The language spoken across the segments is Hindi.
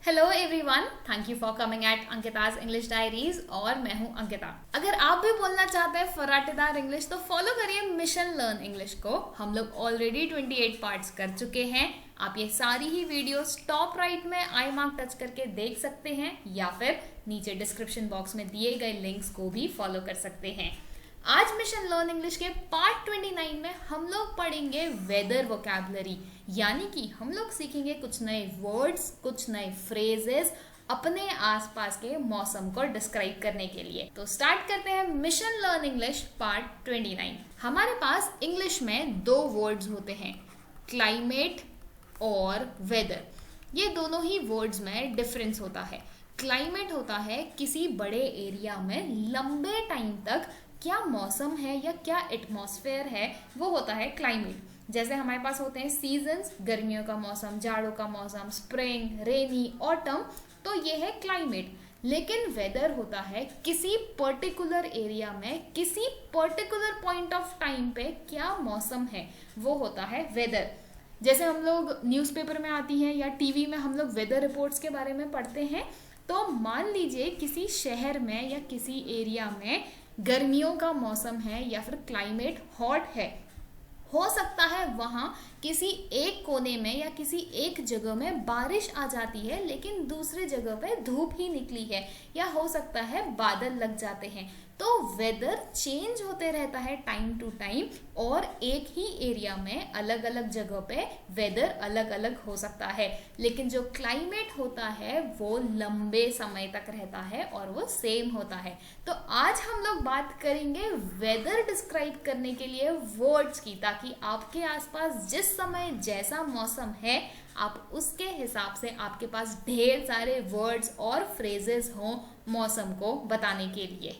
Hello everyone, thank you for coming at Ankita's English diaries. और मैं हूं अंकिता। अगर आप भी बोलना चाहते हैं फराटेदार इंग्लिश तो फॉलो करिए मिशन लर्न इंग्लिश को। हम लोग ऑलरेडी 28 पार्ट्स कर चुके हैं। आप ये सारी ही वीडियोस टॉप राइट में आई मार्क टच करके देख सकते हैं या फिर नीचे डिस्क्रिप्शन बॉक्स में दिए गए लिंक्स को भी फॉलो कर सकते हैं। आज मिशन लर्न इंग्लिश के पार्ट 29 में हम लोग पढ़ेंगे वेदर वोकैबुलरी, यानी कि हम लोग सीखेंगे कुछ नए वर्ड्स, कुछ नए फ्रेजेस अपने आसपास के मौसम को डिस्क्राइब करने के लिए। तो स्टार्ट करते हैं मिशन लर्न इंग्लिश पार्ट 29। हमारे पास इंग्लिश में दो वर्ड्स होते हैं, क्लाइमेट और वेदर। ये दोनों ही वर्ड्स में डिफरेंस होता है। क्लाइमेट होता है किसी बड़े एरिया में लंबे टाइम तक क्या मौसम है या क्या एटमॉस्फेयर है, वो होता है क्लाइमेट। जैसे हमारे पास होते हैं सीजन्स, गर्मियों का मौसम, जाड़ों का मौसम, स्प्रिंग, रेनी, ऑटम, तो ये है क्लाइमेट। लेकिन वेदर होता है किसी पर्टिकुलर एरिया में किसी पर्टिकुलर पॉइंट ऑफ टाइम पे क्या मौसम है, वो होता है वेदर। जैसे हम लोग न्यूज़पेपर में आती हैं या टीवी में हम लोग वेदर रिपोर्ट्स के बारे में पढ़ते हैं, तो मान लीजिए किसी शहर में या किसी एरिया में गर्मियों का मौसम है या फिर क्लाइमेट हॉट है। हो सकता है वहाँ किसी एक कोने में या किसी एक जगह में बारिश आ जाती है लेकिन दूसरे जगह पे धूप ही निकली है, या हो सकता है बादल लग जाते हैं। तो वेदर चेंज होते रहता है टाइम टू टाइम, और एक ही एरिया में अलग अलग जगह पे वेदर अलग अलग हो सकता है। लेकिन जो क्लाइमेट होता है वो लंबे समय तक रहता है और वो सेम होता है। तो आज हम लोग बात करेंगे वेदर डिस्क्राइब करने के लिए वर्ड्स की, ताकि आपके आसपास जिस समय जैसा मौसम है आप उसके हिसाब से आपके पास ढेर सारे वर्ड्स और फ्रेजेस हों मौसम को बताने के लिए।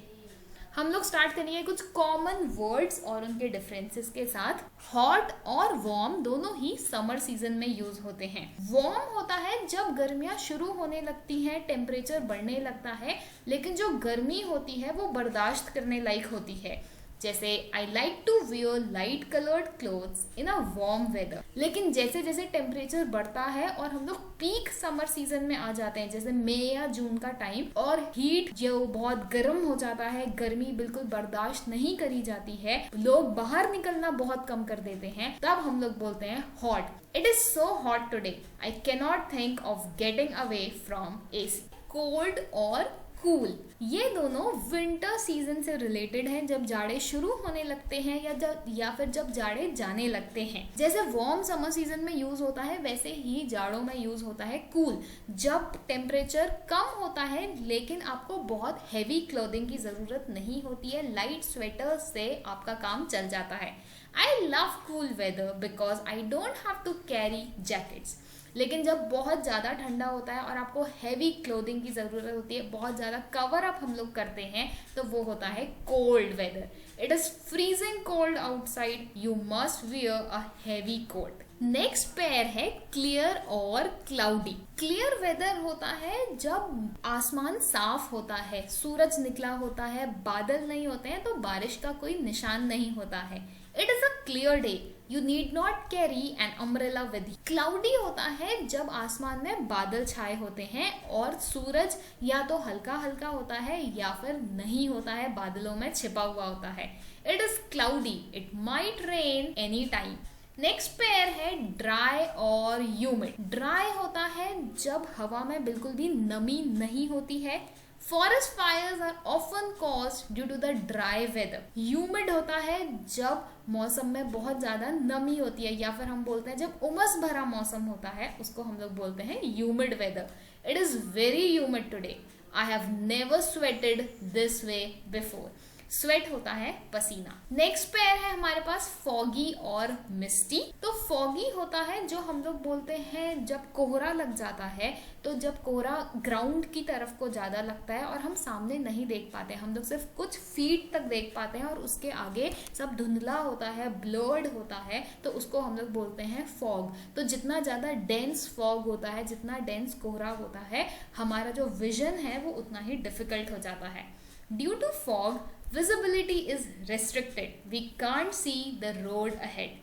हम लोग स्टार्ट करेंगे कुछ कॉमन वर्ड्स और उनके डिफरेंसेस के साथ। हॉट और वार्म दोनों ही समर सीजन में यूज होते हैं। वार्म होता है जब गर्मियां शुरू होने लगती हैं, टेम्परेचर बढ़ने लगता है, लेकिन जो गर्मी होती है वो बर्दाश्त करने लायक होती है। जैसे I like to wear light coloured clothes in a warm weather. लेकिन जैसे जैसे टेम्परेचर बढ़ता है और हम लोग पीक समर सीजन में आ जाते हैं, जैसे मई या जून का टाइम, और हीट जो बहुत गर्म हो जाता है, गर्मी बिल्कुल बर्दाश्त नहीं करी जाती है, लोग बाहर निकलना बहुत कम कर देते हैं, तब हम लोग बोलते हैं hot. It is so hot today, I can not think of getting away from AC. Cold और कूल, ये दोनों विंटर सीजन से रिलेटेड हैं, जब जाड़े शुरू होने लगते हैं या फिर जब जाड़े जाने लगते हैं। जैसे वार्म समर सीजन में यूज होता है वैसे ही जाड़ों में यूज होता है कूल, जब टेम्परेचर कम होता है लेकिन आपको बहुत हैवी क्लोथिंग की जरूरत नहीं होती है, लाइट स्वेटर से आपका काम चल जाता है। I love cool weather because I don't have to carry jackets. लेकिन जब बहुत ज़्यादा ठंडा होता है और आपको हैवी क्लोथिंग की ज़रूरत होती है, बहुत ज़्यादा कवर अप हम लोग करते हैं, तो वो होता है cold weather. It is freezing cold outside, you must wear a heavy coat. Next pair है क्लियर और क्लाउडी। क्लियर वेदर होता है जब आसमान साफ होता है, सूरज निकला होता है, बादल नहीं होते हैं, तो बारिश का कोई निशान नहीं होता है। It is a clear day, you need not carry an umbrella with you. Cloudy होता है जब आसमान में बादल छाए होते हैं और सूरज या तो हल्का हल्का होता है या फिर नहीं होता है, बादलों में छिपा हुआ होता है। It is cloudy, it might rain any time. Next pair है ड्राई और ह्यूमिड। ड्राई होता है जब हवा में बिल्कुल भी नमी नहीं होती है। Forest fires are often caused due to the dry weather. Humid होता है जब मौसम में बहुत ज्यादा नमी होती है, या फिर हम बोलते हैं जब उमस भरा मौसम होता है, उसको हम लोग बोलते हैं humid weather. It is very humid today, I have never sweated this way before. Sweat होता है पसीना। नेक्स्ट पेयर है हमारे पास फॉगी और मिस्टी। तो फॉगी होता है जो हम लोग बोलते हैं जब कोहरा लग जाता है, तो जब कोहरा ग्राउंड की तरफ को ज्यादा लगता है और हम सामने नहीं देख पाते, हम लोग सिर्फ कुछ फीट तक देख पाते हैं और उसके आगे सब धुंधला होता है, ब्लर्ड होता है, तो उसको हम लोग बोलते हैं फॉग। तो जितना ज्यादा डेंस फॉग होता है, जितना डेंस कोहरा होता है, हमारा जो विजन है वो उतना ही डिफिकल्ट हो जाता है। Due to fog visibility is restricted, we can't see the road ahead।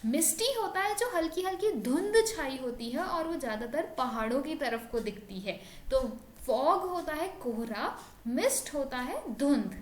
Misty होता है जो हल्की हल्की धुंध छाई होती है और वो ज़्यादातर पहाड़ों की तरफ को दिखती है। तो फॉग होता है कोहरा, मिस्ट होता है धुंध।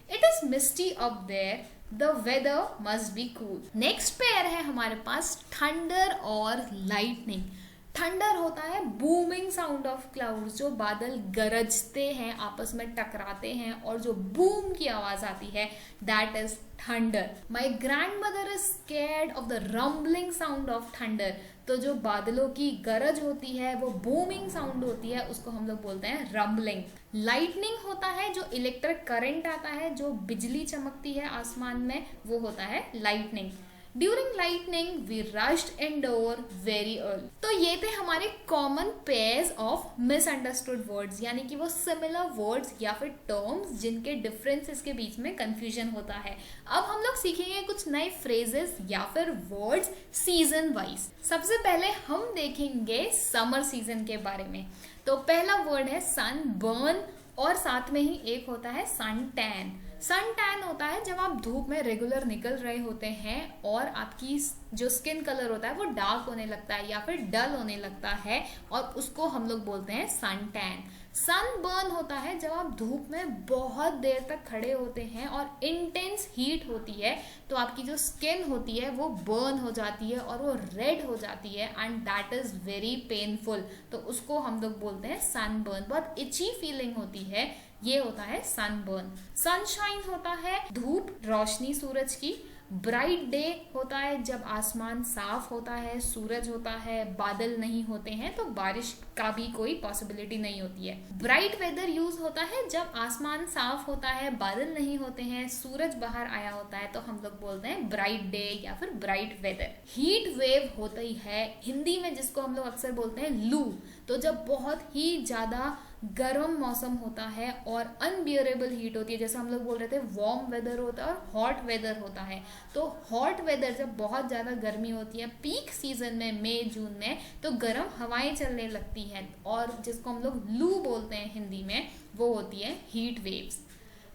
It is misty up there, the weather must be cool. Next pair है हमारे पास थंडर और लाइटनिंग। थंडर होता है बूमिंग साउंड ऑफ क्लाउड्स, जो बादल गरजते हैं, आपस में टकराते हैं और जो बूम की आवाज आती है, that is thunder. My grand mother is scared of the rumbling sound of thunder. तो जो बादलों की गरज होती है, वो बूमिंग साउंड होती है, उसको हम लोग बोलते हैं रम्बलिंग। लाइटनिंग होता है जो इलेक्ट्रिक करंट आता है, जो बिजली चमकती है आसमान में, वो होता है lightning. During lightning, we rushed indoor very early. तो ये थे हमारे common pairs of misunderstood words, यानी कि वो सिमिलर वर्ड्स या फिर टर्म्स जिनके डिफरेंसेस के बीच में कंफ्यूजन होता है। अब हम लोग सीखेंगे कुछ नए फ्रेजेस या फिर वर्ड्स सीजन वाइज। सबसे पहले हम देखेंगे समर सीजन के बारे में। तो पहला वर्ड है सन बर्न और साथ में ही एक होता है सन टैन। सन टैन होता है जब आप धूप में रेगुलर निकल रहे होते हैं और आपकी जो स्किन कलर होता है वो डार्क होने लगता है या फिर डल होने लगता है, और उसको हम लोग बोलते हैं सन टैन। सन बर्न होता है जब आप धूप में बहुत देर तक खड़े होते हैं और इंटेंस हीट होती है, तो आपकी जो स्किन होती है वो बर्न हो जाती है और वो रेड हो जाती है, and that is very painful. तो उसको हम लोग बोलते हैं सन बर्न। बहुत इची फीलिंग होती है, ये होता है सनबर्न। सनशाइन होता है धूप, रोशनी सूरज की। ब्राइट डे होता है जब आसमान साफ होता है, सूरज होता है, बादल नहीं होते हैं, तो बारिश का भी कोई पॉसिबिलिटी नहीं होती है। ब्राइट वेदर यूज होता है जब आसमान साफ होता है, बादल नहीं होते हैं, सूरज बाहर आया होता है, तो हम लोग बोलते हैं ब्राइट डे या फिर ब्राइट वेदर। हीट वेव होती है हिंदी में जिसको हम लोग अक्सर बोलते हैं लू। तो जब बहुत ही ज्यादा गर्म मौसम होता है और अनबियरेबल हीट होती है, जैसे हम लोग बोल रहे थे वार्म वेदर होता है और हॉट वेदर होता है। तो हॉट वेदर जब बहुत ज़्यादा गर्मी होती है पीक सीजन में, मई जून में, तो गर्म हवाएं चलने लगती हैं और जिसको हम लोग लू बोलते हैं हिंदी में, वो होती है हीट वेव्स।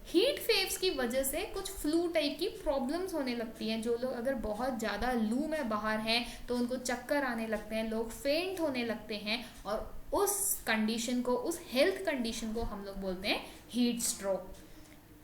हीट वेव्स की वजह से कुछ फ्लू टाइप की प्रॉब्लम्स होने लगती हैं। जो लोग अगर बहुत ज़्यादा लू में बाहर हैं तो उनको चक्कर आने लगते हैं, लोग फेंट होने लगते हैं, और उस कंडीशन को, उस हेल्थ कंडीशन को हम लोग बोलते हैं हीट स्ट्रोक।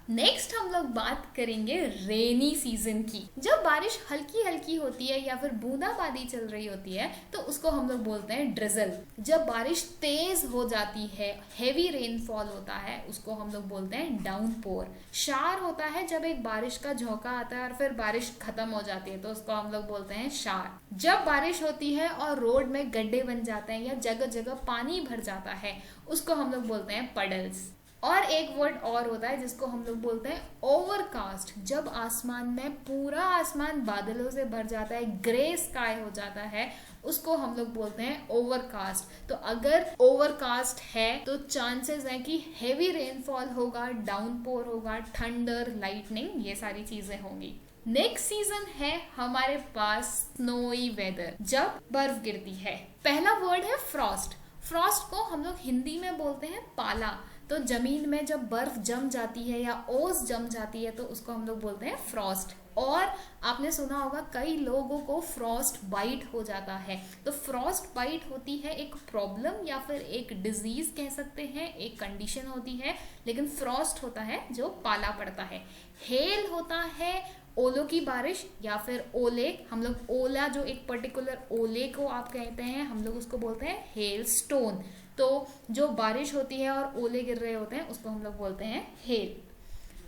नेक्स्ट हम लोग बात करेंगे रेनी सीजन की। जब बारिश हल्की हल्की होती है या फिर बूंदाबांदी चल रही होती है तो उसको हम लोग बोलते हैं ड्रिजल। जब बारिश तेज हो जाती है, हेवी रेनफॉल होता है, उसको हम लोग बोलते हैं डाउनपोर। शार होता है जब एक बारिश का झोंका आता है और फिर बारिश खत्म हो जाती है, तो उसको हम लोग बोलते हैं शार। जब बारिश होती है और रोड में गड्ढे बन जाते हैं या जगह जगह पानी भर जाता है, उसको हम लोग बोलते हैं पडल्स। और एक वर्ड और होता है जिसको हम लोग बोलते हैं ओवरकास्ट। जब आसमान में पूरा आसमान बादलों से भर जाता है, ग्रे स्काई हो जाता है, उसको हम लोग बोलते हैं ओवरकास्ट। तो अगर ओवरकास्ट है तो चांसेस है कि हेवी रेनफॉल होगा, डाउनपोर होगा, थंडर, लाइटनिंग, ये सारी चीजें होंगी। नेक्स्ट सीजन है हमारे पास स्नोई वेदर, जब बर्फ गिरती है। पहला वर्ड है फ्रॉस्ट। फ्रॉस्ट को हम लोग हिंदी में बोलते हैं पाला। तो जमीन में जब बर्फ जम जाती है या ओस जम जाती है तो उसको हम लोग बोलते हैं फ्रॉस्ट। और आपने सुना होगा कई लोगों को फ्रॉस्ट बाइट हो जाता है। तो फ्रॉस्ट बाइट होती है एक प्रॉब्लम या फिर एक डिजीज कह सकते हैं, एक कंडीशन होती है, लेकिन फ्रॉस्ट होता है जो पाला पड़ता है। हेल होता है ओलों की बारिश या फिर ओले। हम लोग ओला, जो एक पर्टिकुलर ओले को आप कहते हैं, हम लोग उसको बोलते हैं हेल स्टोन। तो जो बारिश होती है और ओले गिर रहे होते हैं उसको हम लोग बोलते हैं हेल।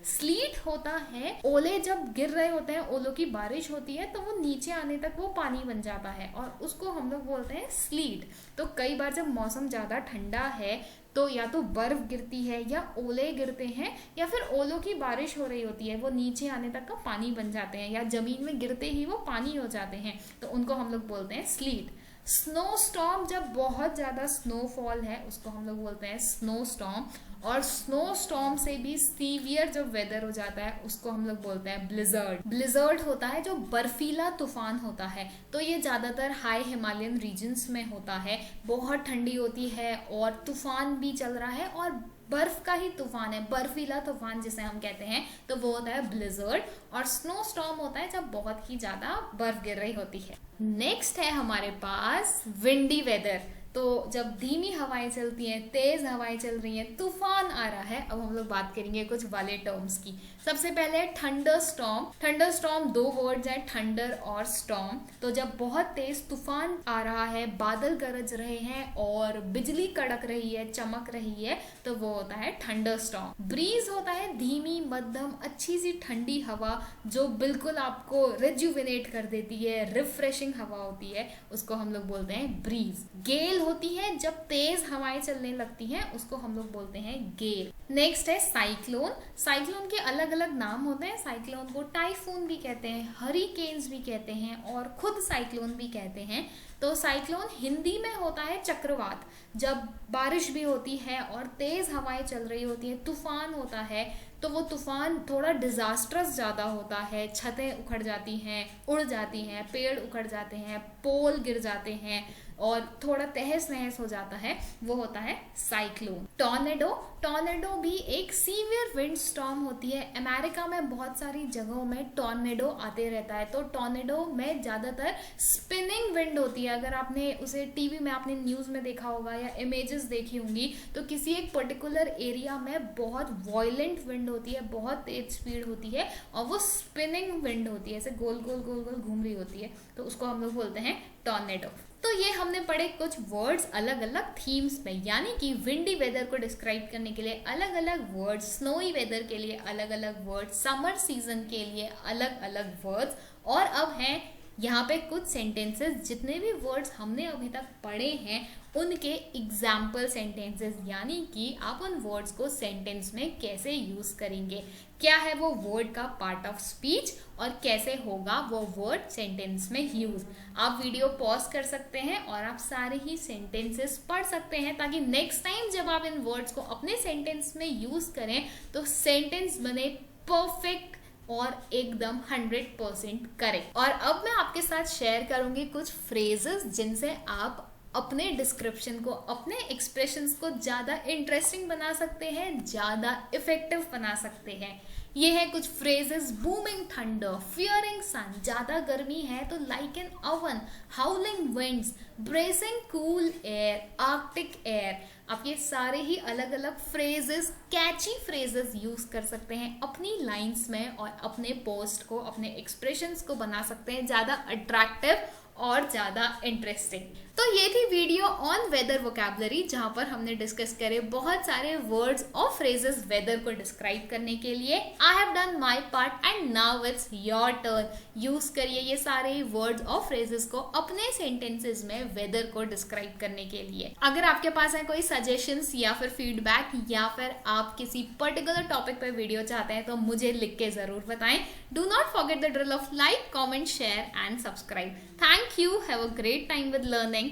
स्लीट होता है ओले जब गिर रहे होते हैं, ओलों की बारिश होती है तो वो नीचे आने तक वो पानी बन जाता है और उसको हम लोग बोलते हैं स्लीट। तो कई बार जब मौसम ज़्यादा ठंडा है तो या तो बर्फ गिरती है या ओले गिरते हैं या फिर ओलों की बारिश हो रही होती है, वो नीचे आने तक का पानी बन जाते हैं या जमीन में गिरते ही वो पानी हो जाते हैं, तो उनको हम लोग बोलते हैं स्लीट। स्नो स्टॉर्म, जब बहुत ज़्यादा स्नोफॉल है उसको हम लोग बोलते हैं स्नो स्टॉर्म। और स्नो स्टॉर्म से भी सीवियर जब वेदर हो जाता है उसको हम लोग बोलते हैं ब्लिजर्ड। ब्लिजर्ड होता है जो बर्फीला तूफान होता है। तो ये ज़्यादातर हाई हिमालयन रीजन्स में होता है, बहुत ठंडी होती है और तूफान भी चल रहा है और बर्फ का ही तूफान है, बर्फीला तूफान जिसे हम कहते हैं, तो वो होता है ब्लिजर्ड। और स्नो स्टॉर्म होता है जब बहुत ही ज्यादा बर्फ गिर रही होती है। नेक्स्ट है हमारे पास विंडी वेदर। तो जब धीमी हवाएं चलती हैं, तेज हवाएं चल रही हैं, तूफान आ रहा है। अब हम लोग बात करेंगे कुछ वाले टर्म्स की। सबसे पहले है thunder storm. Thunder storm 2 words हैं, थंडर और स्टॉर्म। तो जब बहुत तेज तूफान आ रहा है, बादल गरज रहे हैं और बिजली कड़क रही है, चमक रही है, तो वो होता है थंडर स्टॉर्म। ब्रीज होता है धीमी मध्यम अच्छी सी ठंडी हवा जो बिल्कुल आपको रिजुविनेट कर देती है, रिफ्रेशिंग हवा होती है, उसको हम लोग बोलते हैं ब्रीज। गेल होती है जब तेज हवाएं चलने लगती हैं, उसको हम लोग बोलते हैं गेल। नेक्स्ट है साइक्लोन। साइक्लोन के अलग अलग नाम होते हैं। साइक्लोन को टाइफून भी कहते हैं, हरिकेन्स भी कहते हैं और खुद साइक्लोन भी कहते हैं। तो साइक्लोन हिंदी में होता है चक्रवात। जब बारिश भी होती है और तेज हवाएं चल रही होती हैं, तूफान होता है, तो वो तूफान थोड़ा डिजास्ट्रस ज़्यादा होता है। छतें उखड़ जाती हैं, उड़ जाती हैं, पेड़ उखड़ जाते हैं, पोल गिर जाते हैं और थोड़ा तहस नहस हो जाता है, वो होता है साइक्लोन। टॉर्नेडो। टॉर्नेडो भी एक सीवियर विंड स्टॉर्म होती है। अमेरिका में बहुत सारी जगहों में टॉर्नेडो आते रहता है। तो टॉर्नेडो में ज़्यादातर स्पिनिंग विंड होती है। अगर आपने उसे टीवी में, आपने न्यूज़ में देखा होगा या इमेजेस देखी होंगी, तो किसी एक पर्टिकुलर एरिया में बहुत वॉयलेंट विंड होती है, बहुत तेज स्पीड होती है और वो स्पिनिंग विंड होती है, ऐसे गोल गोल गोल गोल घूम रही होती है, तो उसको हम लोग बोलते हैं टॉर्नेडो। तो ये हमने पढ़े कुछ वर्ड्स अलग अलग थीम्स में, यानी कि विंडी वेदर को डिस्क्राइब करने के लिए अलग अलग वर्ड्स, स्नोई वेदर के लिए अलग अलग वर्ड्स, समर सीजन के लिए अलग अलग वर्ड्स। और अब हैं यहाँ पे कुछ सेंटेंसेस। जितने भी वर्ड्स हमने अभी तक पढ़े हैं उनके एग्जाम्पल सेंटेंसेस, यानी कि आप उन वर्ड्स को सेंटेंस में कैसे यूज करेंगे, क्या है वो वर्ड का पार्ट ऑफ स्पीच और कैसे होगा वो वर्ड सेंटेंस में यूज। आप वीडियो पॉज कर सकते हैं और आप सारे ही सेंटेंसेस पढ़ सकते हैं, ताकि नेक्स्ट टाइम जब आप इन वर्ड्स को अपने सेंटेंस में यूज करें तो सेंटेंस बने परफेक्ट और एकदम 100% करेक्ट। और अब मैं आपके साथ शेयर करूंगी कुछ फ्रेजेस जिनसे आप अपने डिस्क्रिप्शन को, अपने एक्सप्रेशंस को ज़्यादा इंटरेस्टिंग बना सकते हैं, ज़्यादा इफेक्टिव बना सकते हैं। ये है कुछ फ्रेजेस। बूमिंग थंडर, फियरिंग सन, ज़्यादा गर्मी है तो like an oven, हाउलिंग winds, bracing cool air, Arctic air. आप ये सारे ही अलग अलग फ्रेजेस, कैची फ्रेजेस यूज कर सकते हैं अपनी लाइंस में और अपने पोस्ट को, अपने एक्सप्रेशंस को बना सकते हैं ज़्यादा अट्रैक्टिव और ज़्यादा इंटरेस्टिंग। तो ये थी वीडियो ऑन वेदर वोकैबुलरी, जहाँ पर हमने डिस्कस करे बहुत सारे वर्ड्स और फ्रेजेस वेदर को डिस्क्राइब करने के लिए। I have done my part and now it's your turn. Use करिए ये सारे वर्ड्स और फ्रेजेस को अपने सेंटेंसेस में वेदर को डिस्क्राइब करने के लिए। अगर आपके पास है कोई सजेशंस या फिर फीडबैक, या फिर आप किसी पर्टिकुलर टॉपिक पर वीडियो चाहते हैं, तो मुझे लिख के जरूर बताएं। Do not forget the drill of like, comment, share and subscribe. Thank you. Have a great time with learning.